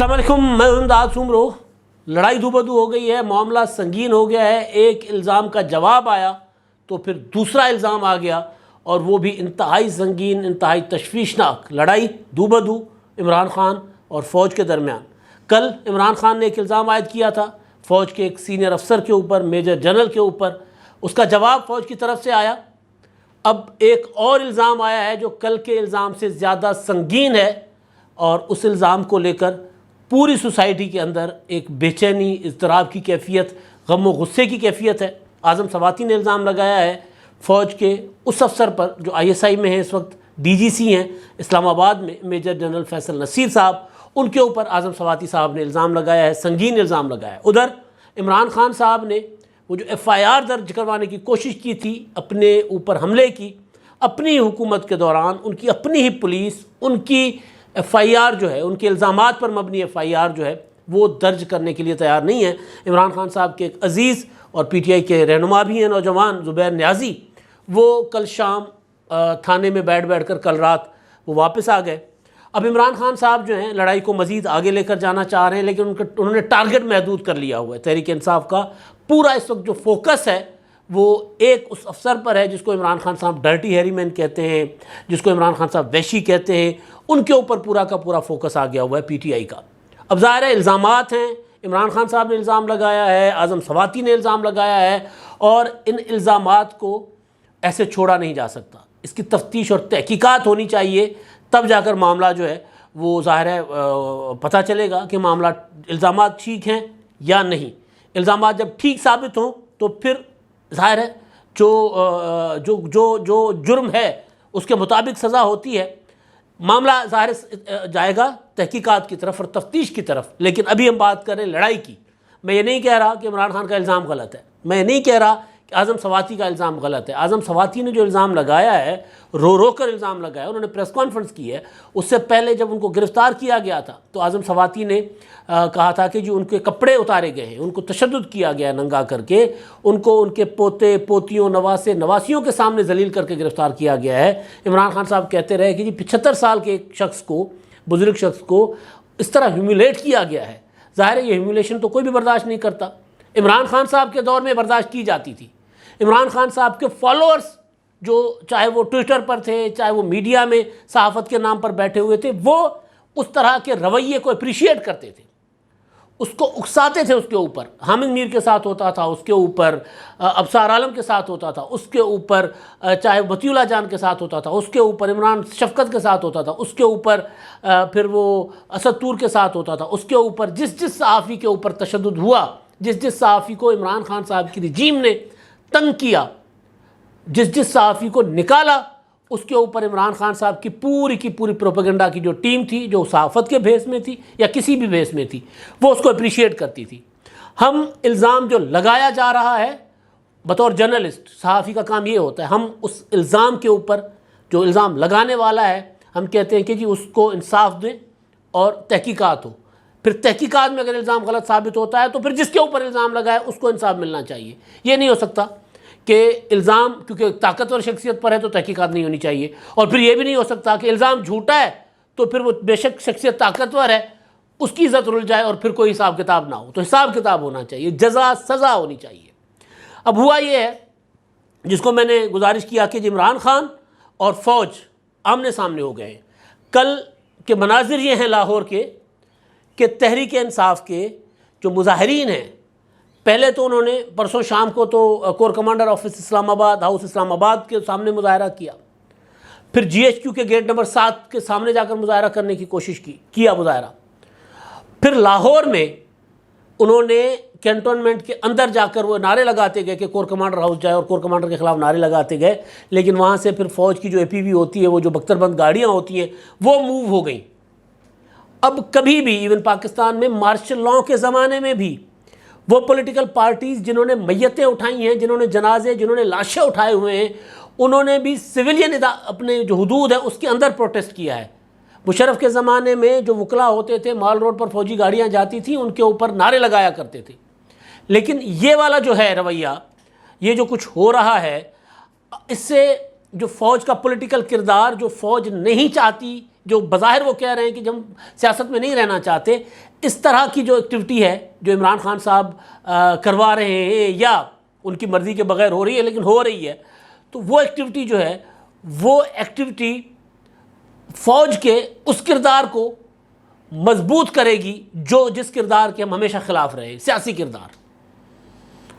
السلام علیکم، میں امداد سومرو۔ لڑائی دو بدو ہو گئی ہے، معاملہ سنگین ہو گیا ہے۔ ایک الزام کا جواب آیا تو پھر دوسرا الزام آ گیا، اور وہ بھی انتہائی سنگین، انتہائی تشویشناک لڑائی دو بدو عمران خان اور فوج کے درمیان۔ کل عمران خان نے ایک الزام عائد کیا تھا فوج کے ایک سینئر افسر کے اوپر، میجر جنرل کے اوپر، اس کا جواب فوج کی طرف سے آیا۔ اب ایک اور الزام آیا ہے جو کل کے الزام سے زیادہ سنگین ہے، اور اس الزام کو لے کر پوری سوسائٹی کے اندر ایک بے چینی، اضطراب کی کیفیت، غم و غصے کی کیفیت ہے۔ اعظم سواتی نے الزام لگایا ہے فوج کے اس افسر پر جو ISI میں ہیں، اس وقت DGC ہیں اسلام آباد میں، میجر جنرل فیصل نصیر صاحب، ان کے اوپر اعظم سواتی صاحب نے الزام لگایا ہے، سنگین الزام لگایا ہے۔ ادھر عمران خان صاحب نے وہ جو FIR درج کروانے کی کوشش کی تھی اپنے اوپر حملے کی، اپنی حکومت کے دوران ان کی اپنی ہی پولیس ان کی FIR جو ہے، ان کے الزامات پر مبنی FIR جو ہے وہ درج کرنے کے لیے تیار نہیں ہے۔ عمران خان صاحب کے ایک عزیز اور PTI کے رہنما بھی ہیں نوجوان، زبیر نیازی، وہ کل شام تھانے میں بیٹھ کر کل رات وہ واپس آ گئے۔ اب عمران خان صاحب جو ہیں لڑائی کو مزید آگے لے کر جانا چاہ رہے ہیں، لیکن انہوں نے ٹارگٹ محدود کر لیا ہوا ہے۔ تحریک انصاف کا پورا اس وقت جو فوکس ہے وہ ایک اس افسر پر ہے جس کو عمران خان صاحب ڈرٹی ہیری مین کہتے ہیں، جس کو عمران خان صاحب وحشی کہتے ہیں، ان کے اوپر پورا کا پورا فوکس آ گیا ہوا ہے PTI کا۔ اب ظاہر ہے الزامات ہیں، عمران خان صاحب نے الزام لگایا ہے، اعظم سواتی نے الزام لگایا ہے، اور ان الزامات کو ایسے چھوڑا نہیں جا سکتا۔ اس کی تفتیش اور تحقیقات ہونی چاہیے، تب جا کر معاملہ جو ہے وہ ظاہر ہے پتہ چلے گا کہ معاملہ الزامات ٹھیک ہیں یا نہیں۔ الزامات جب ٹھیک ثابت ہوں تو پھر ظاہر ہے جو جرم ہے اس کے مطابق سزا ہوتی ہے۔ معاملہ ظاہر جائے گا تحقیقات کی طرف اور تفتیش کی طرف، لیکن ابھی ہم بات کر رہے ہیں لڑائی کی۔ میں یہ نہیں کہہ رہا کہ عمران خان کا الزام غلط ہے، میں یہ نہیں کہہ رہا کہ اعظم سواتی کا الزام غلط ہے۔ اعظم سواتی نے جو الزام لگایا ہے، رو کر الزام لگایا، انہوں نے پریس کانفرنس کی ہے۔ اس سے پہلے جب ان کو گرفتار کیا گیا تھا تو اعظم سواتی نے کہا تھا کہ جو ان کے کپڑے اتارے گئے ہیں، ان کو تشدد کیا گیا ننگا کر کے، ان کو ان کے پوتے پوتیوں نواسے نواسیوں کے سامنے ذلیل کر کے گرفتار کیا گیا ہے۔ عمران خان صاحب کہتے رہے کہ 75 سال کے ایک شخص کو، بزرگ شخص کو اس طرح ہیومیلیٹ کیا گیا ہے۔ ظاہر ہے یہ ہیومیلیشن تو کوئی بھی برداشت نہیں کرتا۔ عمران خان صاحب کے دور میں برداشت کی جاتی تھی۔ عمران خان صاحب کے فالوورز جو چاہے وہ ٹویٹر پر تھے، چاہے وہ میڈیا میں صحافت کے نام پر بیٹھے ہوئے تھے، وہ اس طرح کے رویے کو اپریشیٹ کرتے تھے، اس کو اکساتے تھے۔ اس کے اوپر حامد میر کے ساتھ ہوتا تھا، اس کے اوپر ابصار عالم کے ساتھ ہوتا تھا، اس کے اوپر چاہے متی اللہ جان کے ساتھ ہوتا تھا، اس کے اوپر عمران شفقت کے ساتھ ہوتا تھا، اس کے اوپر پھر وہ اسد طور کے ساتھ ہوتا تھا، اس کے اوپر جس صحافی کے اوپر تشدد ہوا، جس صحافی کو عمران خان صاحب کی رجیم نے تنگ کیا، جس صحافی کو نکالا، اس کے اوپر عمران خان صاحب کی پوری پروپیگنڈا کی جو ٹیم تھی، جو صحافت کے بھیس میں تھی یا کسی بھی بھیس میں تھی، وہ اس کو اپریشیٹ کرتی تھی۔ ہم الزام جو لگایا جا رہا ہے بطور جرنلسٹ، صحافی کا کام یہ ہوتا ہے، ہم اس الزام کے اوپر، جو الزام لگانے والا ہے، ہم کہتے ہیں کہ جی اس کو انصاف دیں اور تحقیقات ہو۔ پھر تحقیقات میں اگر الزام غلط ثابت ہوتا ہے تو پھر جس کے اوپر الزام لگا ہے اس کو انصاف ملنا چاہیے۔ یہ نہیں ہو سکتا کہ الزام کیونکہ طاقتور شخصیت پر ہے تو تحقیقات نہیں ہونی چاہیے، اور پھر یہ بھی نہیں ہو سکتا کہ الزام جھوٹا ہے تو پھر وہ بے شک شخصیت طاقتور ہے، اس کی عزت رل جائے اور پھر کوئی حساب کتاب نہ ہو۔ تو حساب کتاب ہونا چاہیے، جزا سزا ہونی چاہیے۔ اب ہوا یہ ہے، جس کو میں نے گزارش کیا کہ عمران خان اور فوج آمنے سامنے ہو گئے ہیں۔ کل کے مناظر یہ ہیں لاہور کے کہ تحریک انصاف کے جو مظاہرین ہیں، پہلے تو انہوں نے پرسوں شام کو تو کور کمانڈر آفس اسلام آباد، ہاؤس اسلام آباد کے سامنے مظاہرہ کیا، پھر GHQ کے گیٹ نمبر 7 کے سامنے جا کر مظاہرہ کرنے کی کوشش کیا مظاہرہ، پھر لاہور میں انہوں نے کینٹونمنٹ کے اندر جا کر وہ نعرے لگاتے گئے کہ کور کمانڈر ہاؤس جائے، اور کور کمانڈر کے خلاف نعرے لگاتے گئے، لیکن وہاں سے پھر فوج کی جو APV ہوتی ہے، وہ جو بختر بند گاڑیاں ہوتی ہیں، وہ موو ہو گئیں۔ اب کبھی بھی ایون پاکستان میں مارشل لاء کے زمانے میں بھی وہ پولیٹیکل پارٹیز جنہوں نے میتیں اٹھائی ہیں، جنہوں نے جنازے، جنہوں نے لاشیں اٹھائے ہوئے ہیں، انہوں نے بھی سویلین اپنے جو حدود ہے اس کے اندر پروٹیسٹ کیا ہے۔ مشرف کے زمانے میں جو وکلا ہوتے تھے، مال روڈ پر فوجی گاڑیاں جاتی تھیں، ان کے اوپر نعرے لگایا کرتے تھے۔ لیکن یہ والا جو ہے رویہ، یہ جو کچھ ہو رہا ہے، اس سے جو فوج کا پولیٹیکل کردار، جو فوج نہیں چاہتی جو بظاہر وہ کہہ رہے ہیں کہ ہم سیاست میں نہیں رہنا چاہتے، اس طرح کی جو ایکٹیویٹی ہے جو عمران خان صاحب کروا رہے ہیں یا ان کی مرضی کے بغیر ہو رہی ہے لیکن ہو رہی ہے، تو وہ ایکٹیویٹی جو ہے وہ ایکٹیویٹی فوج کے اس کردار کو مضبوط کرے گی جس کردار کے ہم ہمیشہ خلاف رہے، سیاسی کردار۔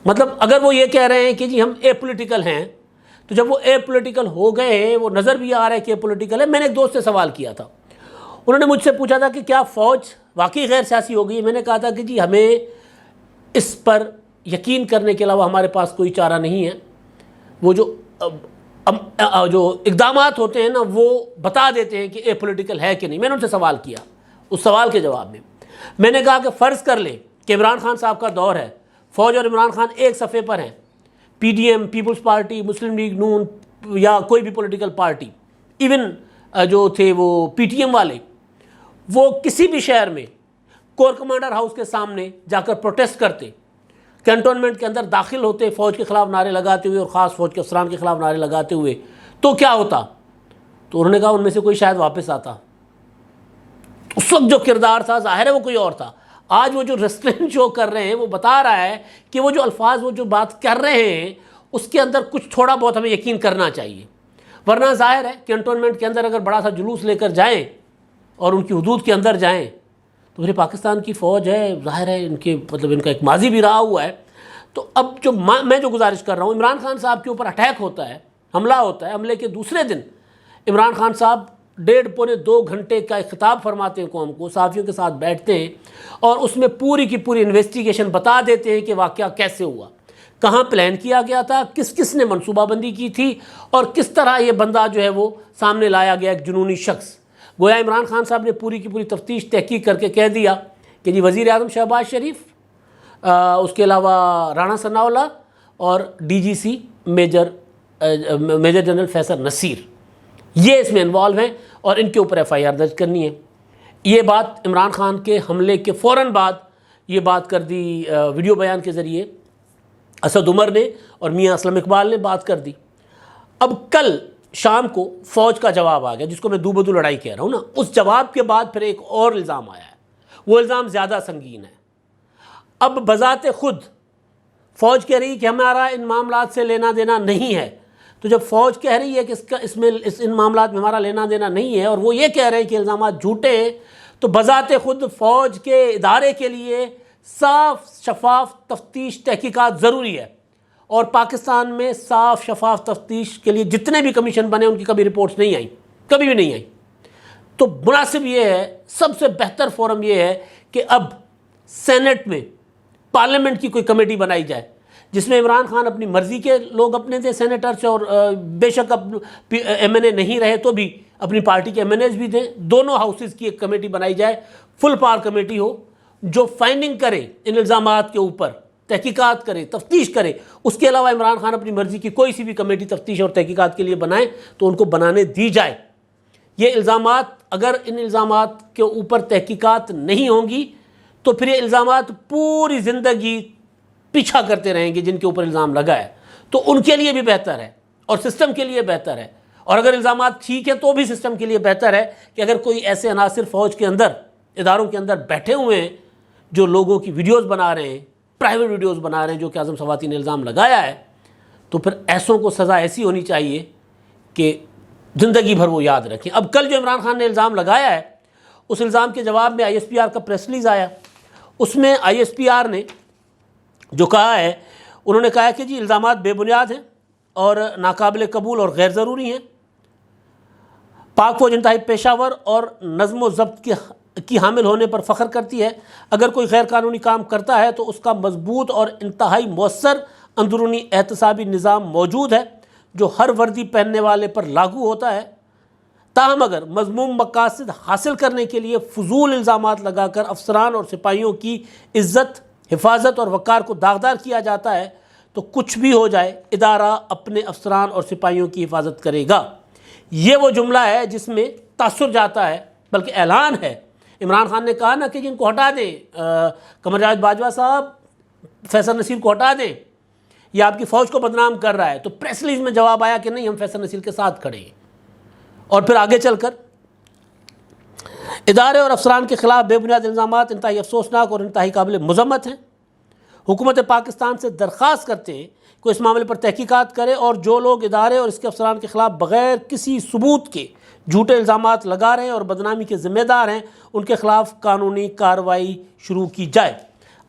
مطلب اگر وہ یہ کہہ رہے ہیں کہ جی ہم اے پولیٹیکل ہیں، تو جب وہ اے پولیٹیکل ہو گئے ہیں، وہ نظر بھی آ رہا ہے کہ اے پولیٹیکل ہے۔ میں نے ایک دوست سے سوال کیا تھا، انہوں نے مجھ سے پوچھا تھا کہ کیا فوج واقعی غیر سیاسی ہو گئی ہے؟ میں نے کہا تھا کہ جی ہمیں اس پر یقین کرنے کے علاوہ ہمارے پاس کوئی چارہ نہیں ہے۔ وہ جو اقدامات ہوتے ہیں نا وہ بتا دیتے ہیں کہ اے پولیٹیکل ہے کہ نہیں۔ میں نے ان سے سوال کیا، اس سوال کے جواب میں نے کہا کہ فرض کر لیں کہ عمران خان صاحب کا دور ہے، فوج اور عمران خان ایک صفحے پر ہیں، P D M, peoples party, Muslim League نون یا کوئی بھی پولیٹیکل پارٹی، ایون جو تھے وہ پی ٹی ایم والے، وہ کسی بھی شہر میں کور کمانڈر ہاؤس کے سامنے جا کر پروٹیسٹ کرتے، کینٹونمنٹ کے اندر داخل ہوتے فوج کے خلاف نعرے لگاتے ہوئے اور خاص فوج کے افسران کے خلاف نعرے لگاتے ہوئے، تو کیا ہوتا؟ تو انہوں نے کہا ان میں سے کوئی شاید واپس آتا۔ اس وقت جو کردار تھا ظاہر ہے وہ کوئی اور تھا۔ آج وہ جو ریسٹرینٹ شو کر رہے ہیں وہ بتا رہا ہے کہ وہ جو الفاظ وہ جو بات کر رہے ہیں اس کے اندر کچھ تھوڑا بہت ہمیں یقین کرنا چاہیے، ورنہ ظاہر ہے کینٹونمنٹ کے اندر اگر بڑا سا جلوس لے کر جائیں اور ان کی حدود کے اندر جائیں تو پھر پاکستان کی فوج ہے، ظاہر ہے ان کے ان کا ایک ماضی بھی رہا ہوا ہے۔ تو اب میں جو گزارش کر رہا ہوں، عمران خان صاحب کے اوپر اٹیک ہوتا ہے، حملہ ہوتا ہے، حملے کے دوسرے دن عمران خان صاحب 1.5-2 گھنٹے کا ایک خطاب فرماتے ہیں قوم کو، صحافیوں کے ساتھ بیٹھتے ہیں اور اس میں پوری کی پوری انویسٹیگیشن بتا دیتے ہیں کہ واقعہ کیسے ہوا، کہاں پلان کیا گیا تھا، کس کس نے منصوبہ بندی کی تھی اور کس طرح یہ بندہ جو ہے وہ سامنے لایا گیا، ایک جنونی شخص۔ گویا عمران خان صاحب نے پوری کی پوری تفتیش تحقیق کر کے کہہ دیا کہ جی وزیر اعظم شہباز شریف، اس کے علاوہ رانا ثناء اللہ اور ڈی جی سی میجر جنرل فیصل نصیر، یہ اس میں انوالو ہیں اور ان کے اوپر ایف آئی آر درج کرنی ہے۔ یہ بات عمران خان کے حملے کے فوراً بعد یہ بات کر دی ویڈیو بیان کے ذریعے اسد عمر نے اور میاں اسلم اقبال نے بات کر دی۔ اب کل شام کو فوج کا جواب آ گیا، جس کو میں دو بدو لڑائی کہہ رہا ہوں نا، اس جواب کے بعد پھر ایک اور الزام آیا ہے، وہ الزام زیادہ سنگین ہے۔ اب بذات خود فوج کہہ رہی ہے کہ ہمارا ان معاملات سے لینا دینا نہیں ہے، تو جب فوج کہہ رہی ہے کہ ان معاملات میں ہمارا لینا دینا نہیں ہے اور وہ یہ کہہ رہے ہیں کہ الزامات جھوٹے ہیں، تو بذات خود فوج کے ادارے کے لیے صاف شفاف تفتیش تحقیقات ضروری ہے، اور پاکستان میں صاف شفاف تفتیش کے لیے جتنے بھی کمیشن بنے ان کی کبھی رپورٹس نہیں آئیں، کبھی بھی نہیں آئیں۔ تو مناسب یہ ہے، سب سے بہتر فورم یہ ہے کہ اب سینٹ میں پارلیمنٹ کی کوئی کمیٹی بنائی جائے جس میں عمران خان اپنی مرضی کے لوگ اپنے دیں سینیٹر سے، اور بے شک ایم این اے نہیں رہے تو بھی اپنی پارٹی کے ایم این ایز بھی دیں، دونوں ہاؤسز کی ایک کمیٹی بنائی جائے، فل پاور کمیٹی ہو جو فائنڈنگ کرے ان الزامات کے اوپر، تحقیقات کرے، تفتیش کرے۔ اس کے علاوہ عمران خان اپنی مرضی کی کوئی سی بھی کمیٹی تفتیش اور تحقیقات کے لیے بنائیں تو ان کو بنانے دی جائے۔ یہ الزامات، اگر ان الزامات کے اوپر تحقیقات نہیں ہوں گی تو پھر یہ الزامات پوری زندگی پیچھا کرتے رہیں گے جن کے اوپر الزام لگا ہے، تو ان کے لیے بھی بہتر ہے اور سسٹم کے لیے بہتر ہے۔ اور اگر الزامات ٹھیک ہیں تو بھی سسٹم کے لیے بہتر ہے کہ اگر کوئی ایسے عناصر فوج کے اندر، اداروں کے اندر بیٹھے ہوئے ہیں جو لوگوں کی ویڈیوز بنا رہے ہیں، پرائیویٹ ویڈیوز بنا رہے ہیں جو کہ اعظم سواتی نے الزام لگایا ہے، تو پھر ایسوں کو سزا ایسی ہونی چاہیے کہ زندگی بھر وہ یاد رکھیں۔ اب کل جو عمران خان نے الزام لگایا ہے، اس الزام کے جواب میں آئی ایس پی آر کا پریس ریلیز آیا، اس میں آئی ایس پی آر نے جو کہا ہے، انہوں نے کہا ہے کہ جی الزامات بے بنیاد ہیں اور ناقابل قبول اور غیر ضروری ہیں۔ پاک فوج انتہائی پیشہ ور اور نظم و ضبط کی حامل ہونے پر فخر کرتی ہے۔ اگر کوئی غیر قانونی کام کرتا ہے تو اس کا مضبوط اور انتہائی مؤثر اندرونی احتسابی نظام موجود ہے جو ہر وردی پہننے والے پر لاگو ہوتا ہے۔ تاہم اگر مذموم مقاصد حاصل کرنے کے لیے فضول الزامات لگا کر افسران اور سپاہیوں کی عزت، حفاظت اور وقار کو داغدار کیا جاتا ہے تو کچھ بھی ہو جائے ادارہ اپنے افسران اور سپاہیوں کی حفاظت کرے گا۔ یہ وہ جملہ ہے جس میں تاثر جاتا ہے، بلکہ اعلان ہے۔ عمران خان نے کہا نا کہ جن کو ہٹا دیں، قمر جاوید باجوہ صاحب، فیصل نصیر کو ہٹا دیں، یہ آپ کی فوج کو بدنام کر رہا ہے، تو پریس ریلیز میں جواب آیا کہ نہیں، ہم فیصل نصیر کے ساتھ کھڑے ہیں۔ اور پھر آگے چل کر ادارے اور افسران کے خلاف بے بنیاد الزامات انتہائی افسوسناک اور انتہائی قابل مذمت ہیں۔ حکومت پاکستان سے درخواست کرتے ہیں کہ اس معاملے پر تحقیقات کرے اور جو لوگ ادارے اور اس کے افسران کے خلاف بغیر کسی ثبوت کے جھوٹے الزامات لگا رہے ہیں اور بدنامی کے ذمہ دار ہیں، ان کے خلاف قانونی کارروائی شروع کی جائے۔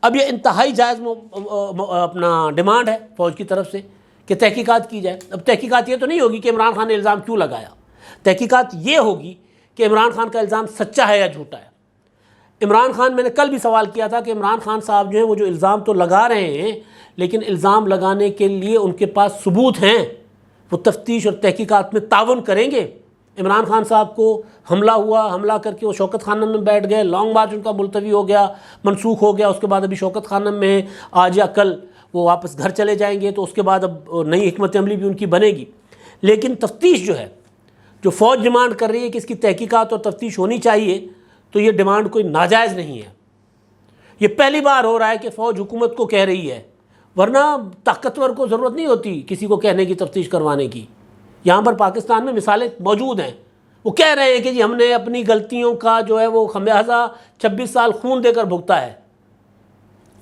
اب یہ انتہائی جائز اپنا ڈیمانڈ ہے فوج کی طرف سے کہ تحقیقات کی جائے۔ اب تحقیقات یہ تو نہیں ہوگی کہ عمران خان نے الزام کیوں لگایا، تحقیقات یہ ہوگی کہ عمران خان کا الزام سچا ہے یا جھوٹا ہے۔ عمران خان، میں نے کل بھی سوال کیا تھا کہ عمران خان صاحب جو ہیں وہ جو الزام تو لگا رہے ہیں، لیکن الزام لگانے کے لیے ان کے پاس ثبوت ہیں، وہ تفتیش اور تحقیقات میں تعاون کریں گے۔ عمران خان صاحب کو حملہ ہوا، حملہ کر کے وہ شوکت خانم میں بیٹھ گئے، لانگ مارچ ان کا ملتوی ہو گیا، منسوخ ہو گیا، اس کے بعد ابھی شوکت خانم میں آج یا کل وہ واپس گھر چلے جائیں گے، تو اس کے بعد اب نئی حکمت عملی بھی ان کی بنے گی۔ لیکن تفتیش جو ہے، جو فوج ڈیمانڈ کر رہی ہے کہ اس کی تحقیقات اور تفتیش ہونی چاہیے، تو یہ ڈیمانڈ کوئی ناجائز نہیں ہے۔ یہ پہلی بار ہو رہا ہے کہ فوج حکومت کو کہہ رہی ہے، ورنہ طاقتور کو ضرورت نہیں ہوتی کسی کو کہنے کی، تفتیش کروانے کی۔ یہاں پر پاکستان میں مثالیں موجود ہیں، وہ کہہ رہے ہیں کہ جی ہم نے اپنی غلطیوں کا جو ہے وہ خمیازہ 26 سال خون دے کر بھگتا ہے۔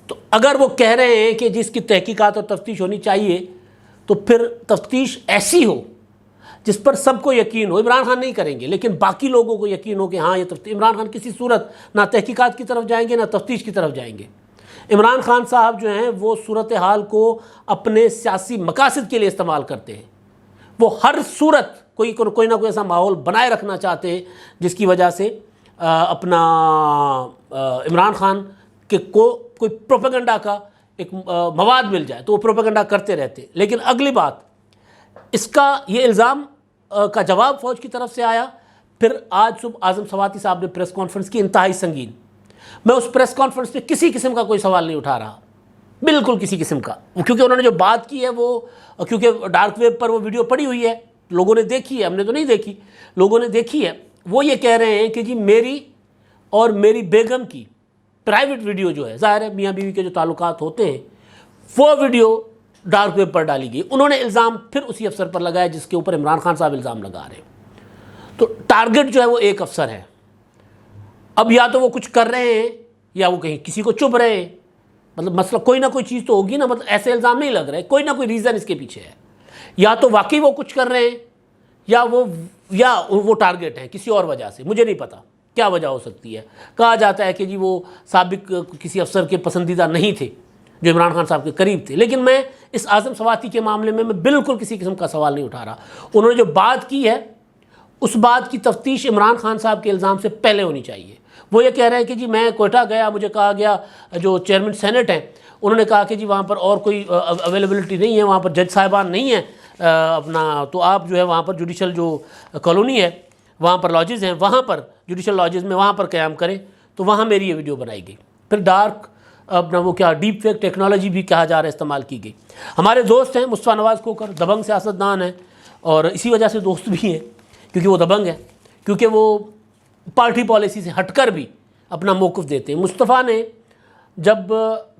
تو اگر وہ کہہ رہے ہیں کہ جس کی تحقیقات اور تفتیش ہونی چاہیے، تو پھر تفتیش ایسی ہو جس پر سب کو یقین ہو۔ عمران خان نہیں کریں گے، لیکن باقی لوگوں کو یقین ہو کہ ہاں یہ تفتیش۔ عمران خان کسی صورت نہ تحقیقات کی طرف جائیں گے نہ تفتیش کی طرف جائیں گے۔ عمران خان صاحب جو ہیں وہ صورتحال کو اپنے سیاسی مقاصد کے لیے استعمال کرتے ہیں۔ وہ ہر صورت کوئی نہ کوئی ایسا ماحول بنائے رکھنا چاہتے ہیں جس کی وجہ سے اپنا عمران خان کے کو کوئی پروپیگنڈا کا ایک مواد مل جائے، تو وہ پروپیگنڈا کرتے رہتے۔ لیکن اگلی بات، اس کا یہ الزام کا جواب فوج کی طرف سے آیا۔ پھر آج صبح اعظم سواتی صاحب نے پریس کانفرنس کی، انتہائی سنگین۔ میں اس پریس کانفرنس پہ کسی قسم کا کوئی سوال نہیں اٹھا رہا، بالکل کسی قسم کا، کیونکہ انہوں نے جو بات کی ہے وہ، کیونکہ ڈارک ویب پر وہ ویڈیو پڑی ہوئی ہے، لوگوں نے دیکھی ہے، ہم نے تو نہیں دیکھی، لوگوں نے دیکھی ہے۔ وہ یہ کہہ رہے ہیں کہ جی میری اور میری بیگم کی پرائیویٹ ویڈیو جو ہے، ظاہر ہے میاں بیوی کے جو تعلقات ہوتے ہیں، وہ ویڈیو ڈارک ویب پر ڈالی گئی۔ انہوں نے الزام پھر اسی افسر پر لگایا جس کے اوپر عمران خان صاحب الزام لگا رہے ہیں۔ تو ٹارگٹ جو ہے وہ ایک افسر ہے۔ اب یا تو وہ کچھ کر رہے ہیں یا وہ کہیں کسی کو چپ رہے ہیں، مطلب مسئلہ کوئی نہ کوئی چیز تو ہوگی نا، مطلب ایسے الزام نہیں لگ رہے، کوئی نہ کوئی ریزن اس کے پیچھے ہے۔ یا تو واقعی وہ کچھ کر رہے ہیں یا وہ ٹارگٹ ہیں کسی اور وجہ سے، مجھے نہیں پتا کیا وجہ ہو سکتی ہے۔ کہا جاتا ہے کہ جی وہ سابق کسی افسر کے پسندیدہ نہیں تھے جو عمران خان صاحب کے قریب تھے، لیکن میں اس اعظم سواتی کے معاملے میں بالکل کسی قسم کا سوال نہیں اٹھا رہا۔ انہوں نے جو بات کی ہے اس بات کی تفتیش عمران خان صاحب کے الزام سے پہلے ہونی چاہیے۔ وہ یہ کہہ رہے ہیں کہ جی میں کوئٹہ گیا، مجھے کہا گیا، جو چیئرمین سینٹ ہیں انہوں نے کہا کہ جی وہاں پر اور کوئی اویلیبلٹی نہیں ہے، وہاں پر جج صاحبان نہیں ہیں اپنا، تو آپ جو ہے وہاں پر جوڈیشل جو کالونی ہے وہاں پر لاجز ہیں، وہاں پر جوڈیشل لاجز میں وہاں پر قیام کریں۔ تو وہاں میری یہ ویڈیو بنائی گئی، پھر ڈارک اپنا وہ کیا ڈیپ فیک ٹیکنالوجی بھی کہا جا رہا ہے استعمال کی گئی۔ ہمارے دوست ہیں مصطفیٰ نواز کھوکھر، دبنگ سیاستدان ہیں، اور اسی وجہ سے دوست بھی ہیں کیونکہ وہ دبنگ ہے، کیونکہ وہ پارٹی پالیسی سے ہٹ کر بھی اپنا موقف دیتے ہیں۔ مصطفیٰ نے جب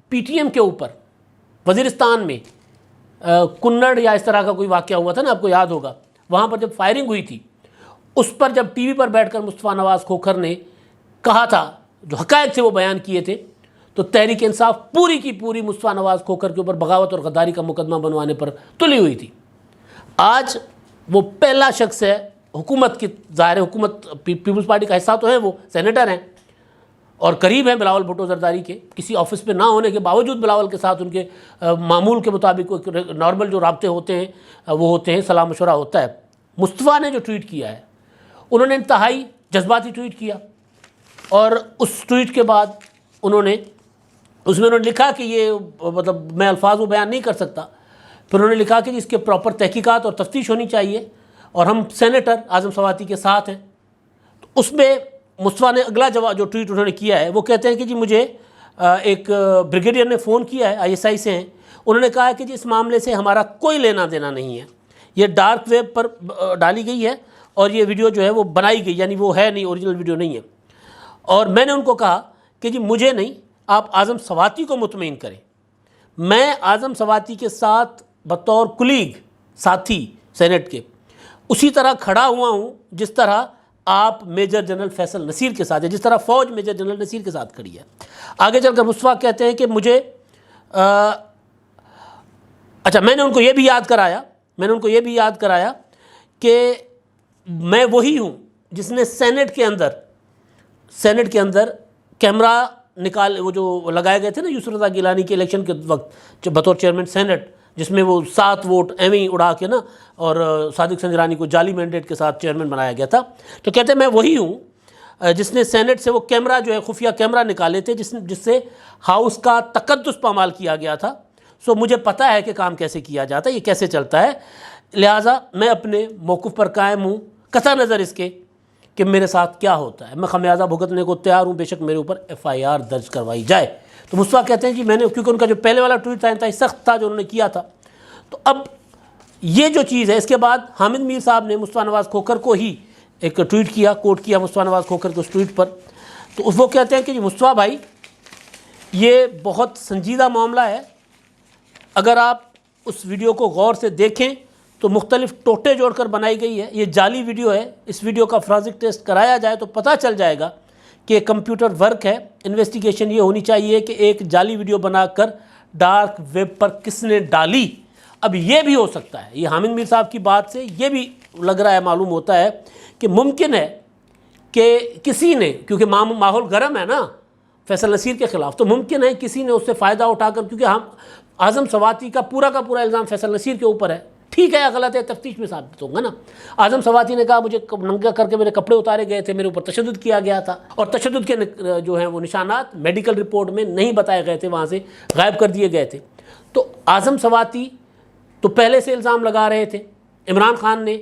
پی ٹی ایم کے اوپر وزیرستان میں کنڑ یا اس طرح کا کوئی واقعہ ہوا تھا نا، آپ کو یاد ہوگا، وہاں پر جب فائرنگ ہوئی تھی، اس پر جب ٹی وی پر بیٹھ کر مصطفیٰ نواز کھوکھر نے کہا تھا، جو حقائق سے وہ بیان کیے تھے، تو تحریک انصاف پوری کی پوری مصطفیٰ نواز کھوکھر کے اوپر بغاوت اور غداری کا مقدمہ بنوانے پر تلی ہوئی تھی۔ آج وہ پہلا شخص ہے حکومت کی، ظاہر حکومت پیپلز پارٹی کا حصہ تو ہے، وہ سینیٹر ہیں اور قریب ہیں بلاول بھٹو زرداری کے، کسی آفس پہ نہ ہونے کے باوجود بلاول کے ساتھ ان کے معمول کے مطابق نارمل جو رابطے ہوتے ہیں وہ ہوتے ہیں، صلاح مشورہ ہوتا ہے۔ مصطفیٰ نے جو ٹویٹ کیا ہے، انہوں نے انتہائی جذباتی ٹویٹ کیا، اور اس ٹویٹ کے بعد اس میں انہوں نے لکھا کہ یہ مطلب میں الفاظ وہ بیان نہیں کر سکتا، پھر انہوں نے لکھا کہ اس کے پراپر تحقیقات اور تفتیش ہونی چاہیے، اور ہم سینیٹر اعظم سواتی کے ساتھ ہیں۔ تو اس میں مصطفیٰ نے اگلا جواب جو ٹویٹ انہوں نے کیا ہے، وہ کہتے ہیں کہ جی مجھے ایک بریگیڈیئر نے فون کیا ہے، آئی ایس آئی سے ہیں، انہوں نے کہا ہے کہ جی اس معاملے سے ہمارا کوئی لینا دینا نہیں ہے، یہ ڈارک ویب پر ڈالی گئی ہے اور یہ ویڈیو جو ہے وہ بنائی گئی، یعنی وہ ہے نہیں، اوریجنل ویڈیو نہیں ہے۔ اور میں نے ان کو کہا کہ جی مجھے نہیں، آپ اعظم سواتی کو مطمئن کریں، میں اعظم سواتی کے ساتھ بطور کلیگ، ساتھی سینٹ کے اسی طرح کھڑا ہوا ہوں جس طرح آپ میجر جنرل فیصل نصیر کے ساتھ ہے، جس طرح فوج میجر جنرل نصیر کے ساتھ کھڑی ہے۔ آگے چل کر مصطفیٰ کہتے ہیں کہ مجھے اچھا میں نے ان کو یہ بھی یاد کرایا کہ میں وہی ہوں جس نے سینٹ کے اندر کیمرہ وہ جو لگائے گئے تھے نا یوسف رضا گیلانی کے الیکشن کے وقت بطور چیئرمین سینٹ، جس میں وہ 7 ووٹ ایویں ہی اڑا کے نا اور صادق سنجرانی کو جعلی مینڈیٹ کے ساتھ چیئرمین بنایا گیا تھا، تو کہتے ہیں میں وہی ہوں جس نے سینٹ سے وہ کیمرہ جو ہے خفیہ کیمرہ نکالے تھے جس سے ہاؤس کا تقدس پامال کیا گیا تھا، سو مجھے پتہ ہے کہ کام کیسے کیا جاتا ہے، یہ کیسے چلتا ہے، لہٰذا میں اپنے موقف پر قائم ہوں قطع نظر اس کے کہ میرے ساتھ کیا ہوتا ہے، میں خمیازہ بھگتنے کو تیار ہوں، بے شک میرے اوپر FIR درج کروائی جائے۔ تو مصطفیٰ کہتے ہیں جی میں نے، کیونکہ ان کا جو پہلے والا ٹویٹ تھا انتہائی سخت تھا جو انہوں نے کیا تھا، تو اب یہ جو چیز ہے، اس کے بعد حامد میر صاحب نے مصطفیٰ نواز کھوکھر کو ہی ایک ٹویٹ کیا، کوٹ کیا مصطفیٰ نواز کھوکھر کے اس ٹویٹ پر، تو وہ کہتے ہیں کہ جی مصطفیٰ بھائی یہ بہت سنجیدہ معاملہ ہے، اگر آپ اس ویڈیو کو غور سے دیکھیں تو مختلف ٹوٹے جوڑ کر بنائی گئی ہے، یہ جعلی ویڈیو ہے، اس ویڈیو کا فرانسک ٹیسٹ کرایا جائے تو پتہ چل جائے گا کہ کمپیوٹر ورک ہے۔ انویسٹیگیشن یہ ہونی چاہیے کہ ایک جعلی ویڈیو بنا کر ڈارک ویب پر کس نے ڈالی۔ اب یہ بھی ہو سکتا ہے، یہ حامد میر صاحب کی بات سے یہ بھی لگ رہا ہے، معلوم ہوتا ہے کہ ممکن ہے کہ کسی نے، کیونکہ ماحول گرم ہے نا فیصل نصیر کے خلاف، تو ممکن ہے کسی نے اس سے فائدہ اٹھا کر، کیونکہ اعظم سواتی کا پورا الزام فیصل نصیر کے اوپر ہے، ٹھیک ہے یا غلط ہے تفتیش میں ثابت ہوگا نا۔ اعظم سواتی نے کہا مجھے ننگا کر کے میرے کپڑے اتارے گئے تھے، میرے اوپر تشدد کیا گیا تھا، اور تشدد کے جو ہیں وہ نشانات میڈیکل رپورٹ میں نہیں بتائے گئے تھے، وہاں سے غائب کر دیے گئے تھے۔ تو اعظم سواتی تو پہلے سے الزام لگا رہے تھے، عمران خان نے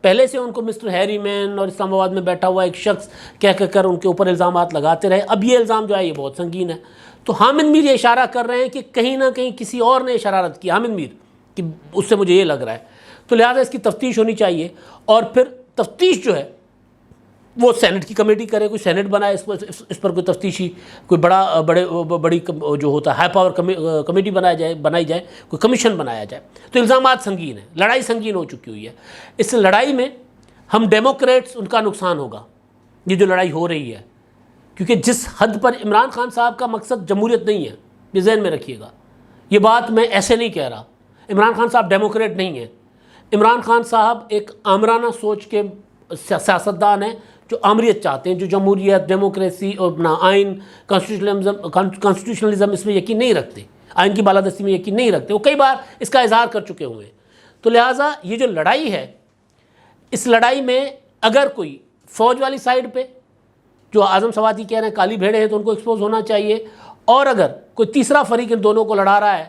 پہلے سے ان کو مسٹر ہیری مین اور اسلام آباد میں بیٹھا ہوا ایک شخص کہہ کر ان کے اوپر الزامات لگاتے رہے، اب یہ الزام جو ہے یہ بہت سنگین ہے۔ تو حامد میر یہ اشارہ کر رہے ہیں کہ کہیں نہ کہیں کسی اور نے شرارت کی، حامد میر کہ اس سے مجھے یہ لگ رہا ہے، تو لہٰذا اس کی تفتیش ہونی چاہیے، اور پھر تفتیش جو ہے وہ سینٹ کی کمیٹی کرے، کوئی سینٹ بنائے اس پر کوئی تفتیشی کوئی بڑی جو ہوتا ہے ہائی پاور کمیٹی بنائی جائے، کوئی کمیشن بنایا جائے۔ تو الزامات سنگین ہیں، لڑائی سنگین ہو چکی ہوئی ہے، اس لڑائی میں ہم ڈیموکریٹس ان کا نقصان ہوگا، یہ جو لڑائی ہو رہی ہے، کیونکہ جس حد پر عمران خان صاحب کا مقصد جمہوریت نہیں ہے، یہ ذہن میں رکھیے گا، یہ بات میں ایسے نہیں کہہ رہا، عمران خان صاحب ڈیموکریٹ نہیں ہیں، عمران خان صاحب ایک آمرانہ سوچ کے سیاستدان ہیں جو آمریت چاہتے ہیں، جو جمہوریت، ڈیموکریسی اور اپنا آئین، کانسٹیٹیوشنلزم اس میں یقین نہیں رکھتے، آئین کی بالادستی میں یقین نہیں رکھتے، وہ کئی بار اس کا اظہار کر چکے ہوئے ہیں۔ تو لہٰذا یہ جو لڑائی ہے، اس لڑائی میں اگر کوئی فوج والی سائیڈ پہ جو اعظم سواتی کہہ رہے ہیں کالی بھیڑے ہیں تو ان کو ایکسپوز ہونا چاہیے، اور اگر کوئی تیسرا فریق ان دونوں کو لڑا رہا ہے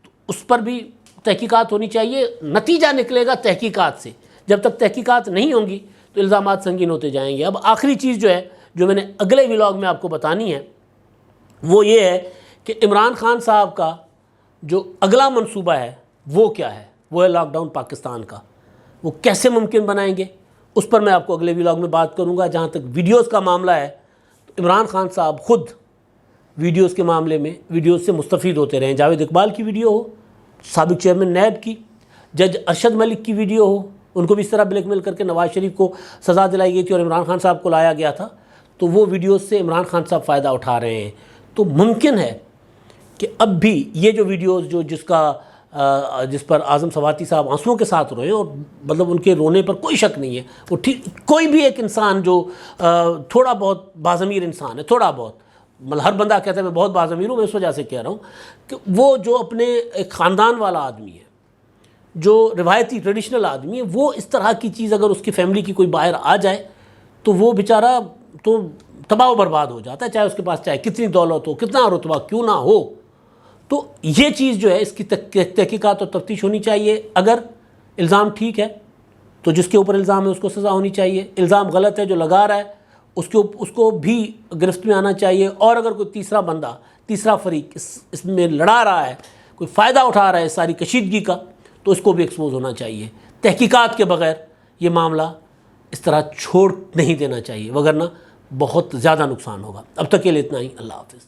تو اس پر بھی تحقیقات ہونی چاہیے، نتیجہ نکلے گا تحقیقات سے، جب تک تحقیقات نہیں ہوں گی تو الزامات سنگین ہوتے جائیں گے۔ اب آخری چیز جو ہے جو میں نے اگلے ولاگ میں آپ کو بتانی ہے وہ یہ ہے کہ عمران خان صاحب کا جو اگلا منصوبہ ہے وہ کیا ہے، وہ ہے لاک ڈاؤن پاکستان کا، وہ کیسے ممکن بنائیں گے، اس پر میں آپ کو اگلے ولاگ میں بات کروں گا۔ جہاں تک ویڈیوز کا معاملہ ہے تو عمران خان صاحب خود ویڈیوز کے معاملے میں ویڈیوز سے مستفید ہوتے رہے ہیں، جاوید اقبال کی ویڈیو ہو، سابق چیئرمین نیب کی، جج ارشد ملک کی ویڈیو ہو، ان کو بھی اس طرح بلیک میل کر کے نواز شریف کو سزا دلائی گئی تھی اور عمران خان صاحب کو لایا گیا تھا، تو وہ ویڈیوز سے عمران خان صاحب فائدہ اٹھا رہے ہیں۔ تو ممکن ہے کہ اب بھی یہ جو ویڈیوز جس پر اعظم سواتی صاحب آنسوؤں کے ساتھ روئے، اور مطلب ان کے رونے پر کوئی شک نہیں ہے، وہ کوئی بھی ایک انسان جو تھوڑا بہت باضمیر انسان ہے، تھوڑا بہت، مطلب ہر بندہ کہتا ہے میں بہت باضمیر ہوں، میں اس وجہ سے کہہ رہا ہوں کہ وہ جو اپنے ایک خاندان والا آدمی ہے، جو روایتی ٹریڈیشنل آدمی ہے، وہ اس طرح کی چیز اگر اس کی فیملی کی کوئی باہر آ جائے تو وہ بیچارہ تو تباہ و برباد ہو جاتا ہے، چاہے اس کے پاس چاہے کتنی دولت ہو، کتنا رتبہ کیوں نہ ہو۔ تو یہ چیز جو ہے اس کی تحقیقات اور تفتیش ہونی چاہیے، اگر الزام ٹھیک ہے تو جس کے اوپر الزام ہے اس کو سزا ہونی چاہیے، الزام غلط ہے جو لگا رہا ہے اس کو بھی گرفت میں آنا چاہیے، اور اگر کوئی تیسرا بندہ، تیسرا فریق اس میں لڑا رہا ہے، کوئی فائدہ اٹھا رہا ہے اس ساری کشیدگی کا، تو اس کو بھی ایکسپوز ہونا چاہیے۔ تحقیقات کے بغیر یہ معاملہ اس طرح چھوڑ نہیں دینا چاہیے، وگرنہ بہت زیادہ نقصان ہوگا۔ اب تک کے لیے اتنا ہی، اللہ حافظ۔